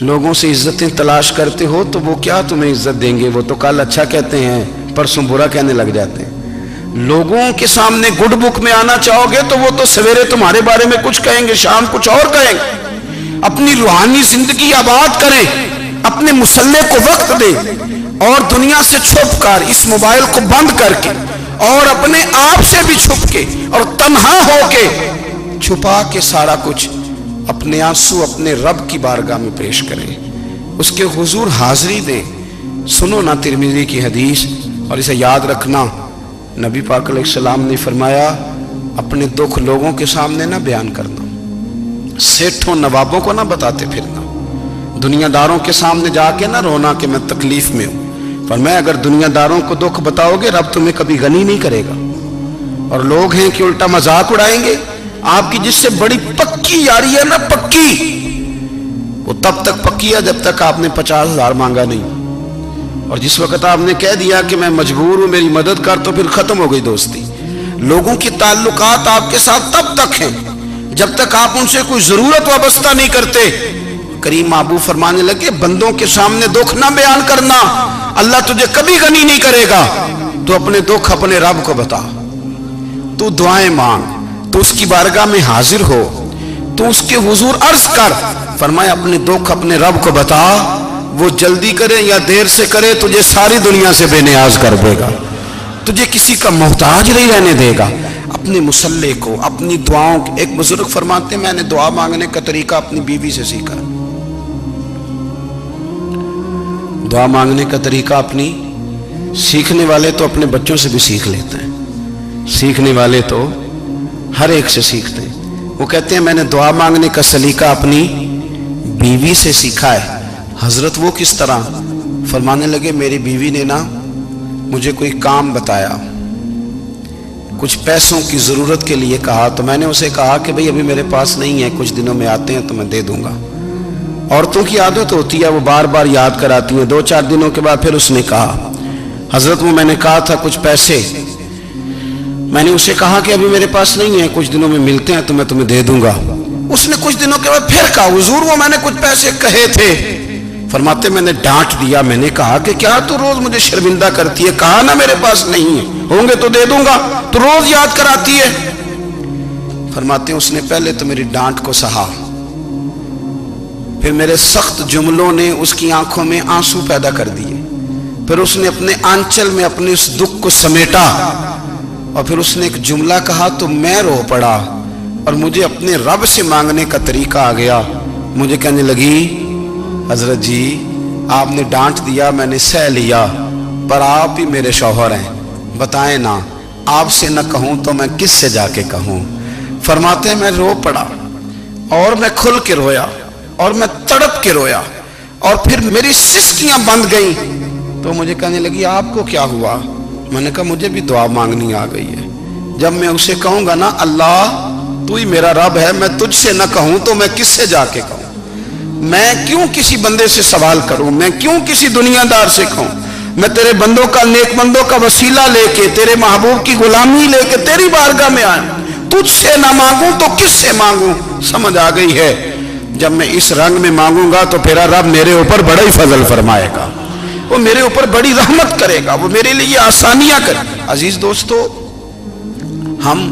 لوگوں سے عزتیں تلاش کرتے ہو تو وہ کیا تمہیں عزت دیں گے؟ وہ تو کل اچھا کہتے ہیں، پرسوں برا کہنے لگ جاتے ہیں۔ لوگوں کے سامنے گڈ بک میں آنا چاہو گے تو وہ تو سویرے تمہارے بارے میں کچھ کہیں گے، شام کچھ اور کہیں گے۔ اپنی روحانی زندگی آباد کریں، اپنے مسلح کو وقت دیں، اور دنیا سے چھپ کر، اس موبائل کو بند کر کے، اور اپنے آپ سے بھی چھپ کے اور تنہا ہو کے، چھپا کے سارا کچھ اپنے آنسو اپنے رب کی بارگاہ میں پیش کریں، اس کے حضور حاضری دیں۔ سنو نا ترمذی کی حدیث، اور اسے یاد رکھنا، نبی پاک علیہ السلام نے فرمایا اپنے دکھ لوگوں کے سامنے نہ بیان کرنا، سیٹھوں نوابوں کو نہ بتاتے پھرنا، دنیا داروں کے سامنے جا کے نہ رونا کہ میں تکلیف میں ہوں۔ فرمایا اگر دنیا داروں کو دکھ بتاؤ گے رب تمہیں کبھی غنی نہیں کرے گا، اور لوگ ہیں کہ الٹا مذاق اڑائیں گے۔ آپ کی جس سے بڑی پکی یاری ہے نا، پکی، وہ تب تک پکی ہے جب تک آپ نے 50,000 مانگا نہیں، اور جس وقت آپ نے کہہ دیا کہ میں مجبور ہوں میری مدد کر، تو پھر ختم ہو گئی دوستی۔ لوگوں کی تعلقات آپ کے ساتھ تب تک ہیں جب تک آپ ان سے کوئی ضرورت وابستہ نہیں کرتے۔ کریم محبوب فرمانے لگے بندوں کے سامنے دکھ نہ بیان کرنا، اللہ تجھے کبھی غنی نہیں کرے گا۔ تو اپنے دکھ اپنے رب کو بتا، تو دعائیں مانگ، تو اس کی بارگاہ میں حاضر ہو، تو اس کے حضور عرض کر۔ فرمایا اپنے دکھ اپنے رب کو بتا، وہ جلدی کرے یا دیر سے کرے تجھے ساری دنیا سے بے نیاز کر دے گا، تجھے کسی کا محتاج نہیں رہنے دے گا۔ اپنے مسلح کو، اپنی دعاؤں، ایک بزرگ فرماتے ہیں میں نے دعا مانگنے کا طریقہ اپنی بیوی سے سیکھا، دعا مانگنے کا طریقہ اپنی، سیکھنے والے تو اپنے بچوں سے بھی سیکھ لیتے ہیں، سیکھنے والے تو ہر ایک سے سیکھتے ہیں۔ وہ کہتے ہیں میں نے دعا مانگنے کا سلیقہ اپنی بیوی سے سیکھا ہے۔ حضرت وہ کس طرح؟ فرمانے لگے میری بیوی نے نا مجھے کوئی کام بتایا، کچھ پیسوں کی ضرورت کے لیے کہا، تو میں نے اسے کہا کہ بھئی ابھی میرے پاس نہیں ہے، کچھ دنوں میں آتے ہیں تو میں دے دوں گا۔ عورتوں کی عادت ہوتی ہے وہ بار بار یاد کراتی ہیں، 2-4 دنوں کے بعد پھر اس نے کہا حضرت وہ میں نے کہا تھا کچھ پیسے، میں نے اسے کہا کہ ابھی میرے پاس نہیں ہے، کچھ دنوں میں ملتے ہیں تو میں تمہیں دے دوں گا۔ اس نے کچھ دنوں کے بعد پھر کہا حضور وہ میں نے کچھ پیسے کہے تھے۔ فرماتے میں نے ڈانٹ دیا، میں نے کہا کہ کیا تو روز مجھے شرمندہ کرتی ہے، کہا نا میرے پاس نہیں ہے، ہوں گے تو دے دوں گا، تو روز یاد کراتی ہے۔ فرماتے ہیں اس نے پہلے تو میری ڈانٹ کو سہا، پھر میرے سخت جملوں نے اس کی آنکھوں میں آنسو پیدا کر دیے، پھر اس نے اپنے آنچل میں اپنے اس دکھ کو سمیٹا، اور پھر اس نے ایک جملہ کہا تو میں رو پڑا، اور مجھے اپنے رب سے مانگنے کا طریقہ آ گیا۔ مجھے کہنے لگی حضرت جی آپ نے ڈانٹ دیا میں نے سہ لیا، پر آپ ہی میرے شوہر ہیں، بتائیں نا آپ سے نہ کہوں تو میں کس سے جا کے کہوں۔ فرماتے ہیں میں رو پڑا، اور میں کھل کے رویا، اور میں تڑپ کے رویا، اور پھر میری سسکیاں بند گئیں۔ تو مجھے کہنے لگی آپ کو کیا ہوا؟ میں نے کہا مجھے بھی دعا مانگنی آ گئی ہے۔ جب میں اسے کہوں گا نا اللہ تو ہی میرا رب ہے، میں تجھ سے نہ کہوں تو میں کس سے جا کے کہوں؟ میں کیوں کسی بندے سے سوال کروں؟ میں کیوں کسی دنیا دار سے کہوں؟ میں تیرے بندوں کا، نیک بندوں کا وسیلہ لے کے، تیرے محبوب کی غلامی لے کے تیری بارگاہ میں آیا، تجھ سے نہ مانگوں تو کس سے مانگوں؟ سمجھ آ گئی ہے جب میں اس رنگ میں مانگوں گا تو پھر رب میرے اوپر بڑا ہی فضل فرمائے گا، وہ میرے اوپر بڑی رحمت کرے گا، وہ میرے لیے آسانیاں کرے گا۔ عزیز دوستو ہم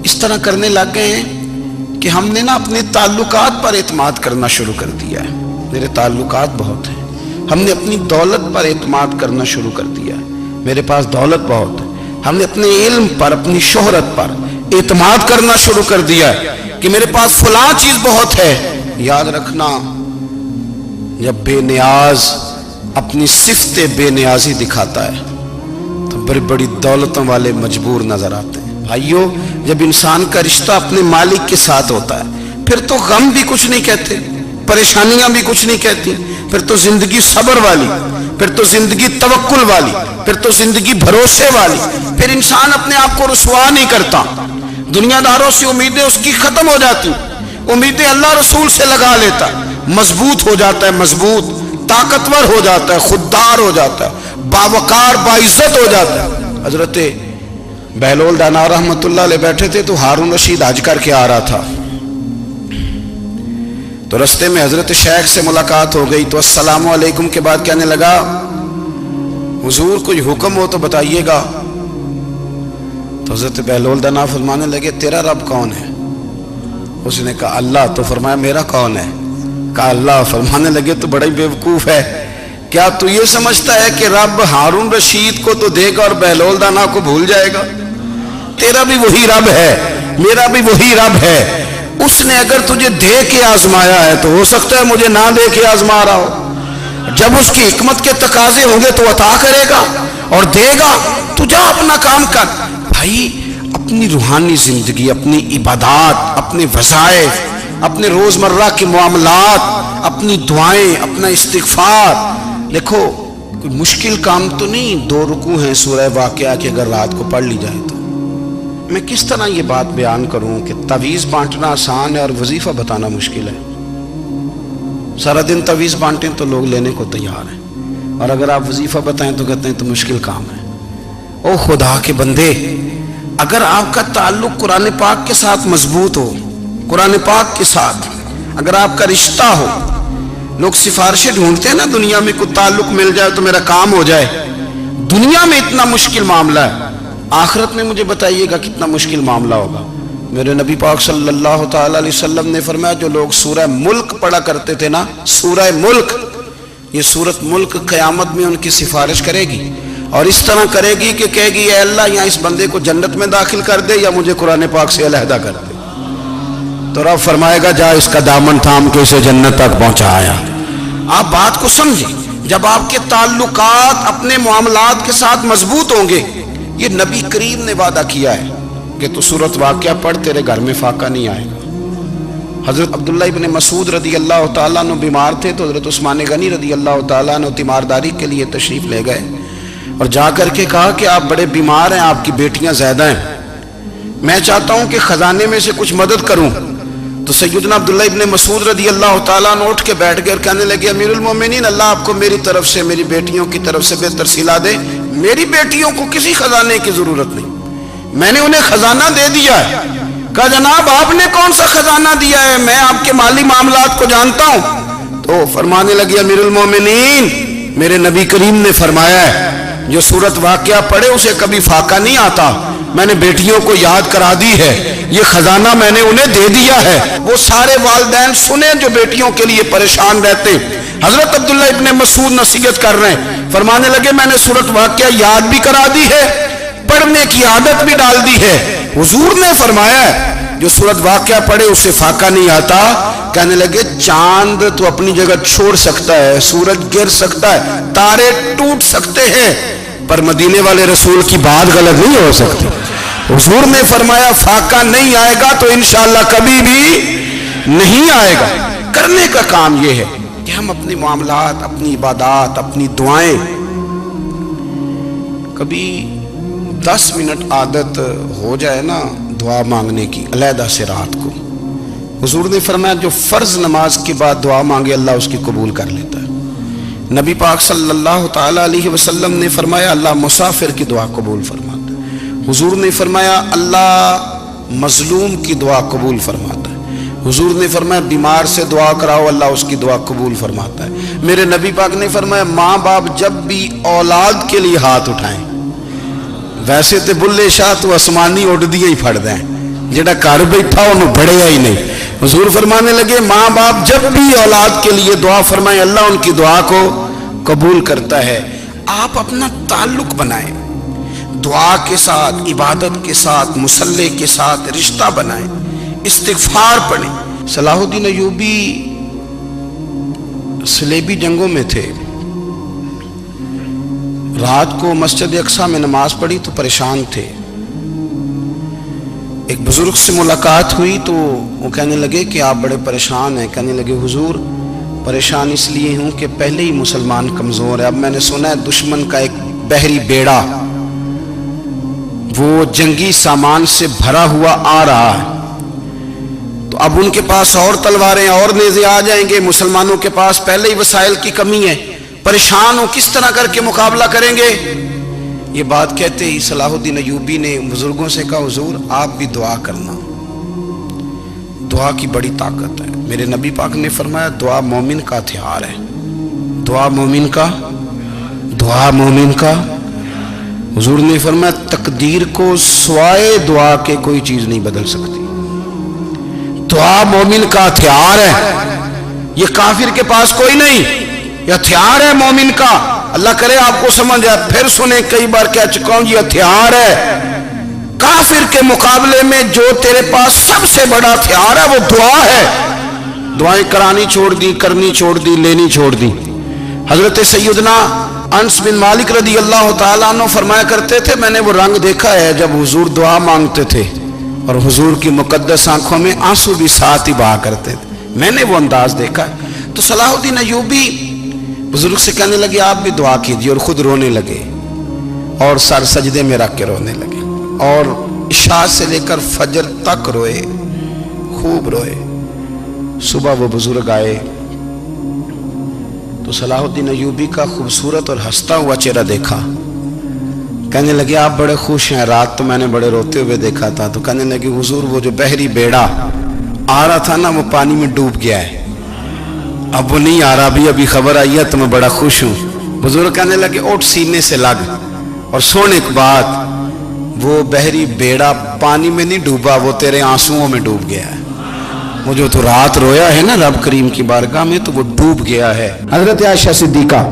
اس طرح کرنے لگ گئے ہیں کہ ہم نے نا اپنے تعلقات پر اعتماد کرنا شروع کر دیا ہے۔ میرے تعلقات بہت ہیں، ہم نے اپنی دولت پر اعتماد کرنا شروع کر دیا ہے، میرے پاس دولت بہت ہے۔ ہم نے اپنے علم پر، اپنی شہرت پر اعتماد کرنا شروع کر دیا ہے کہ میرے پاس فلاں چیز بہت ہے۔ یاد رکھنا جب بے نیاز اپنی صفت بے نیازی دکھاتا ہے تو بڑی بڑی دولتوں والے مجبور نظر آتے ہیں۔ بھائیو جب انسان کا رشتہ اپنے مالک کے ساتھ ہوتا ہے پھر تو غم بھی کچھ نہیں کہتے، پریشانیاں بھی کچھ نہیں کہتی، پھر تو زندگی صبر والی، پھر تو زندگی توکل والی، پھر تو زندگی بھروسے والی، پھر انسان اپنے آپ کو رسوا نہیں کرتا، دنیا داروں سے امیدیں اس کی ختم ہو جاتی، امیدیں اللہ رسول سے لگا لیتا ہے، مضبوط ہو جاتا ہے، مضبوط، طاقتور ہو جاتا ہے، خوددار ہو جاتا ہے، باوقار باعزت ہو جاتا ہے۔ حضرت بہلول دانا رحمت اللہ علیہ بیٹھے تھے تو ہارون رشید حج کر کے آ رہا تھا، تو رستے میں حضرت شیخ سے ملاقات ہو گئی تو السلام علیکم کے بعد کہنے لگا حضور کوئی حکم ہو تو بتائیے گا. تو حضرت بہلول دنا فرمانے لگے تیرا رب کون ہے؟ اس نے کہا اللہ. تو فرمایا میرا کون ہے؟ کہا اللہ. فرمانے لگے تو بڑا ہی بیوقوف ہے, کیا تو یہ سمجھتا ہے کہ رب ہارون رشید کو تو دے گا اور بہلول دانا کو بھول جائے گا؟ تیرا بھی وہی رب ہے, میرا بھی وہی رب ہے. اس نے اگر تجھے دے کے آزمایا ہے تو ہو سکتا ہے مجھے نہ دے کے آزما رہا ہو. جب اس کی حکمت کے تقاضے ہوں گے تو عطا کرے گا اور دے گا. تو جا اپنا کام کر. بھائی اپنی روحانی زندگی, اپنی عبادات, اپنے وظائف, اپنے روزمرہ کے معاملات, اپنی دعائیں, اپنا استغفار. دیکھو کوئی مشکل کام تو نہیں, 2 رکوع ہیں سورہ واقعہ کہ اگر رات کو پڑھ لی جائے تو. میں کس طرح یہ بات بیان کروں کہ تعویذ بانٹنا آسان ہے اور وظیفہ بتانا مشکل ہے. سارا دن تعویذ بانٹیں تو لوگ لینے کو تیار ہیں, اور اگر آپ وظیفہ بتائیں تو کہتے ہیں تو مشکل کام ہے. او خدا کے بندے, اگر آپ کا تعلق قرآن پاک کے ساتھ مضبوط ہو, قرآن پاک کے ساتھ اگر آپ کا رشتہ ہو, لوگ سفارشیں ڈھونڈتے ہیں نا دنیا میں, کوئی تعلق مل جائے تو میرا کام ہو جائے. دنیا میں اتنا مشکل معاملہ ہے, آخرت میں مجھے بتائیے گا کتنا مشکل معاملہ ہوگا. میرے نبی پاک صلی اللہ تعالی علیہ وسلم نے فرمایا جو لوگ سورہ ملک پڑھا کرتے تھے نا, سورہ ملک, یہ سورت ملک قیامت میں ان کی سفارش کرے گی, اور اس طرح کرے گی کہ کہے گی اے اللہ یا اس بندے کو جنت میں داخل کر دے یا مجھے قرآن پاک سے علیحدہ کر دے. تو رب فرمائے گا جا اس کا دامن تھام کے اسے جنت تک پہنچایا. آپ بات کو سمجھیں, جب آپ کے تعلقات اپنے معاملات کے ساتھ مضبوط ہوں گے, یہ نبی کریم نے وعدہ کیا ہے کہ تو سورت واقعہ پڑھ تیرے گھر میں فاقہ نہیں آئے گا. حضرت عبداللہ ابن مسعود رضی اللہ تعالیٰ عنہ بیمار تھے تو حضرت عثمان غنی رضی اللہ تعالیٰ عنہ تیمارداری کے لیے تشریف لے گئے اور جا کر کے کہا کہ آپ بڑے بیمار ہیں, آپ کی بیٹیاں زیادہ ہیں, میں چاہتا ہوں کہ خزانے میں سے کچھ مدد کروں. تو سیدنا عبداللہ ابن مسعود رضی اللہ تعالیٰ عنہ اٹھ کے بیٹھ گئے اور کہنے لگے امیر المومنین, اللہ آپ کو میری طرف سے, میری بیٹیوں کی طرف سے بہتر صلہ دے. میری بیٹیوں کو کسی خزانے کی ضرورت نہیں, میں نے انہیں خزانہ دے دیا ہے. کہا جناب آپ نے کون سا خزانہ دیا ہے, میں آپ کے مالی معاملات کو جانتا ہوں. تو فرمانے لگے امیر المومنین, میرے نبی کریم نے فرمایا ہے جو سورت واقعہ پڑھے اسے کبھی فاقہ نہیں آتا. میں نے بیٹیوں کو یاد کرا دی ہے, یہ خزانہ میں نے انہیں دے دیا ہے. وہ سارے والدین سنیں جو بیٹیوں کے لیے پریشان رہتے. حضرت عبداللہ ابن مسعود نصیحت کر رہے ہیں, فرمانے لگے میں نے سورت واقعہ یاد بھی کرا دی ہے, پڑھنے کی عادت بھی ڈال دی ہے. حضور نے فرمایا ہے جو سورت واقعہ پڑھے اسے فاقہ نہیں آتا. کہنے لگے چاند تو اپنی جگہ چھوڑ سکتا ہے, سورج گر سکتا ہے, تارے ٹوٹ سکتے ہیں, پر مدینے والے رسول کی بات غلط نہیں ہو سکتی. حضور نے فرمایا فاقہ نہیں آئے گا تو انشاءاللہ کبھی بھی نہیں آئے گا. کرنے کا کام یہ ہے کہ ہم اپنے معاملات, اپنی عبادات, اپنی دعائیں کبھی 10 منٹ عادت ہو جائے نا دعا مانگنے کی علیحدہ سے رات کو. حضور نے فرمایا جو فرض نماز کے بعد دعا مانگے اللہ اس کی قبول کر لیتا ہے. نبی پاک صلی اللہ تعالی علیہ وسلم نے فرمایا اللہ مسافر کی دعا قبول فرماتا ہے. حضور نے فرمایا اللہ مظلوم کی دعا قبول فرماتا ہے. حضور نے فرمایا بیمار سے دعا کراؤ اللہ اس کی دعا قبول فرماتا ہے. میرے نبی پاک نے فرمایا ماں باپ جب بھی اولاد کے لیے ہاتھ اٹھائیں, ویسے تے بلے شاہ تو آسمانی اڑ دیا ہی پھڑ دیں, جڑا گھر بیٹھا انہوں بڑھیا ہی نہیں. حضور فرمانے لگے ماں باپ جب بھی اولاد کے لیے دعا فرمائیں اللہ ان کی دعا کو قبول کرتا ہے. آپ اپنا تعلق بنائیں, دعا کے ساتھ, عبادت کے ساتھ, مصلی کے ساتھ رشتہ بنائیں, استغفار پڑھیں. صلاح الدین ایوبی صلیبی جنگوں میں تھے, رات کو مسجد اقصی میں نماز پڑھی تو پریشان تھے. ایک بزرگ سے ملاقات ہوئی تو وہ کہنے لگے کہ آپ بڑے پریشان ہیں. کہنے لگے حضور پریشان اس لیے ہوں کہ پہلے ہی مسلمان کمزور ہے, اب میں نے سنا ہے دشمن کا ایک بحری بیڑا وہ جنگی سامان سے بھرا ہوا آ رہا ہے, تو اب ان کے پاس اور تلواریں اور نیزے آ جائیں گے, مسلمانوں کے پاس پہلے ہی وسائل کی کمی ہے, پریشان ہو کس طرح کر کے مقابلہ کریں گے. یہ بات کہتے ہی صلاح الدین ایوبی نے بزرگوں سے کہا حضور آپ بھی دعا کرنا, دعا کی بڑی طاقت ہے. میرے نبی پاک نے فرمایا دعا مومن کا ہتھیار ہے. دعا مومن کا حضور نے فرمایا تقدیر کو سوائے دعا کے کوئی چیز نہیں بدل سکتی. دعا مومن کا ہتھیار ہے. یہ کافر کے پاس کوئی نہیں، یہ ہتھیار ہے مومن کا. اللہ کرے آپ کو سمجھ آئے. پھر سنیں، کئی بار کہہ چکا ہوں یہ ہتھیار ہے. کافر کے مقابلے میں جو تیرے پاس سب سے بڑا ہتھیار ہے وہ دعا ہے. دعائیں کرانی چھوڑ دی، کرنی چھوڑ دی، لینی چھوڑ دی. حضرت سیدنا انس بن مالک رضی اللہ تعالیٰ عنہ فرمایا کرتے تھے میں نے وہ رنگ دیکھا ہے جب حضور دعا مانگتے تھے اور حضور کی مقدس آنکھوں میں آنسو بھی ساتھ ہی بہا کرتے تھے. میں نے وہ انداز دیکھا. تو صلاح الدین ایوبی بزرگ سے کہنے لگے آپ بھی دعا کیجیے، اور خود رونے لگے اور سر سجدے میں رکھ کے رونے لگے اور عشاء سے لے کر فجر تک روئے، خوب روئے. صبح وہ بزرگ آئے تو صلاح الدین ایوبی کا خوبصورت اور ہنستا ہوا چہرہ دیکھا. کہنے لگے آپ بڑے خوش ہیں، رات تو میں نے بڑے روتے ہوئے دیکھا تھا. تو کہنے لگے حضور وہ جو بحری بیڑا آ رہا تھا نا وہ پانی میں ڈوب گیا ہے، اب وہ نہیں آ رہا. ابھی خبر آئی ہے تو میں بڑا خوش ہوں. بزرگ کہنے لگے اٹھ سینے سے لگ اور سن ایک بات، وہ بحری بیڑا پانی میں نہیں ڈوبا، وہ تیرے آنسوؤں میں ڈوب گیا ہے. وہ جو تو رات رویا ہے نا رب کریم کی بارگاہ میں تو وہ ڈوب گیا ہے. حضرت عائشہ صدیقہ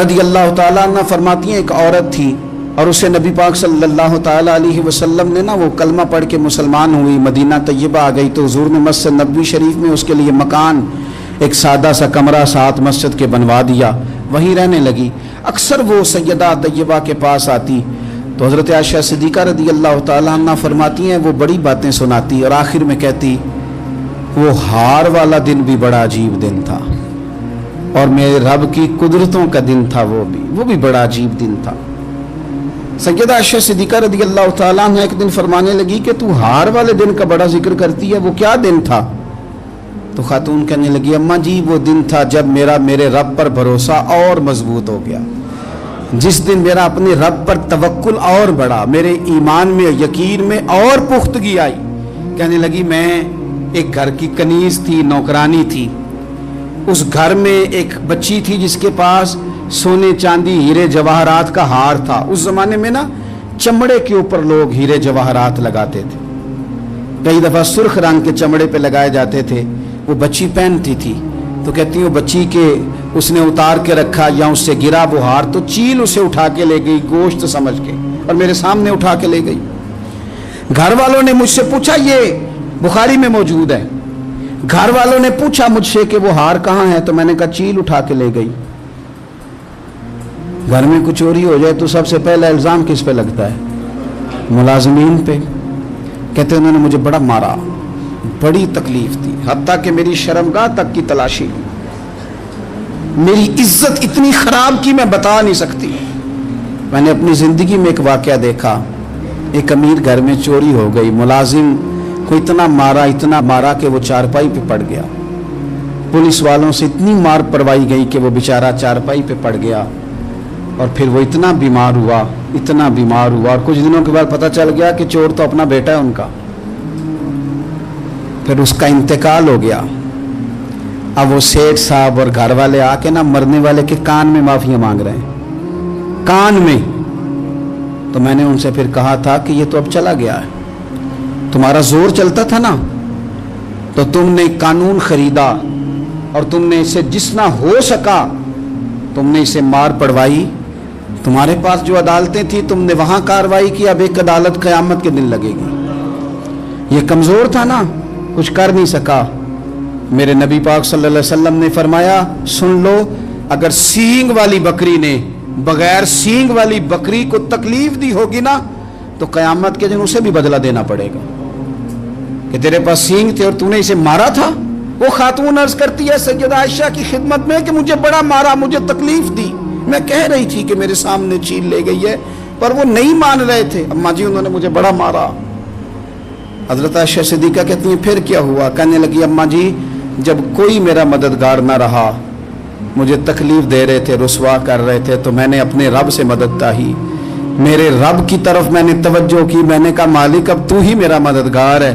رضی اللہ تعالیٰ عنہ فرماتی ہیں ایک عورت تھی اور اسے نبی پاک صلی اللہ تعالیٰ علیہ وسلم نے نا وہ کلمہ پڑھ کے مسلمان ہوئی، مدینہ طیبہ آ گئی تو حضور نے مسجد نبوی شریف میں اس کے لیے مکان، ایک سادہ سا کمرہ ساتھ مسجد کے بنوا دیا، وہیں رہنے لگی. اکثر وہ سیدہ طیبہ کے پاس آتی تو حضرت عائشہ صدیقہ رضی اللہ تعالیٰ عنہ فرماتی ہیں وہ بڑی باتیں سناتی اور آخر میں کہتی وہ ہار والا دن بھی بڑا عجیب دن تھا اور میرے رب کی قدرتوں کا دن تھا، وہ بھی بڑا عجیب دن تھا. سیدہ عائشہ صدیقہ رضی اللہ تعالیٰ عنہ ایک دن فرمانے لگی کہ تو ہار والے دن کا بڑا ذکر کرتی ہے، وہ کیا دن تھا؟ تو خاتون کہنے لگی اماں جی وہ دن تھا جب میرے رب پر بھروسہ اور مضبوط ہو گیا، جس دن میرا اپنے رب پر توکل اور بڑھا، میرے ایمان میں یقین میں اور پختگی آئی. کہنے لگی میں ایک گھر کی کنیز تھی، نوکرانی تھی. اس گھر میں ایک بچی تھی جس کے پاس سونے چاندی ہیرے جواہرات کا ہار تھا. اس زمانے میں نا چمڑے کے اوپر لوگ ہیرے جواہرات لگاتے تھے، کئی دفعہ سرخ رنگ کے چمڑے پہ لگائے جاتے تھے. وہ بچی پہنتی تھی تو کہتی ہوں بچی کے اس نے اتار کے رکھا یا اس سے گرا وہ ہار تو چیل اسے اٹھا کے لے گئی گوشت سمجھ کے اور میرے سامنے اٹھا کے لے گئی. گھر والوں نے مجھ سے پوچھا، یہ بخاری میں موجود ہے، گھر والوں نے پوچھا مجھ سے کہ وہ ہار کہاں ہے تو میں نے کہا چیل اٹھا کے لے گئی. گھر میں کچھ چوری ہو جائے تو سب سے پہلا الزام کس پہ لگتا ہے؟ ملازمین پہ. کہتے انہوں نے مجھے بڑا مارا، بڑی تکلیف تھی، حتیٰ کہ میری شرمگاہ تک کی تلاشی، میری عزت اتنی خراب کی میں بتا نہیں سکتی. میں نے اپنی زندگی میں ایک واقعہ دیکھا، ایک امیر گھر میں چوری ہو گئی، ملازم کو اتنا مارا کہ وہ چارپائی پہ پڑ گیا. پولیس والوں سے اتنی مار پروائی گئی کہ وہ بیچارہ چارپائی پہ پڑ گیا اور پھر وہ اتنا بیمار ہوا اور کچھ دنوں کے بعد پتہ چل گیا کہ چور تو اپنا بیٹا ہے ان کا. پھر اس کا انتقال ہو گیا. اب وہ سیٹھ صاحب اور گھر والے آ کے نا مرنے والے کے کان میں معافیاں مانگ رہے ہیں، کان میں. تو میں نے ان سے پھر کہا تھا کہ یہ تو اب چلا گیا ہے، تمہارا زور چلتا تھا نا تو تم نے قانون خریدا اور تم نے اسے جتنا ہو سکا تم نے اسے مار پڑوائی. تمہارے پاس جو عدالتیں تھیں تم نے وہاں کاروائی کی، اب ایک عدالت قیامت کے دن لگے گی. یہ کمزور تھا نا، کچھ کر نہیں سکا. میرے نبی پاک صلی اللہ علیہ وسلم نے فرمایا سن لو، اگر سینگ والی بکری نے بغیر سینگ والی بکری کو تکلیف دی ہوگی نا تو قیامت کے دن اسے بھی بدلہ دینا پڑے گا کہ تیرے پاس سینگ تھے اور تو نے اسے مارا تھا. وہ خاتون عرض کرتی ہے سیدہ عائشہ کی خدمت میں کہ مجھے بڑا مارا، مجھے تکلیف دی، میں کہہ رہی تھی کہ میرے سامنے چیل لے گئی ہے پر وہ نہیں مان رہے تھے. اماں جی انہوں نے مجھے بڑا مارا. حضرت عائشہ صدیقہ کہتی ہیں پھر کیا ہوا؟ کہنے لگی اماں جی جب کوئی میرا مددگار نہ رہا، مجھے تکلیف دے رہے تھے، رسوا کر رہے تھے، تو میں نے اپنے رب سے مدد چاہی، میرے رب کی طرف میں نے توجہ کی. میں نے کہا مالک اب تو ہی میرا مددگار ہے.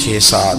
6-7,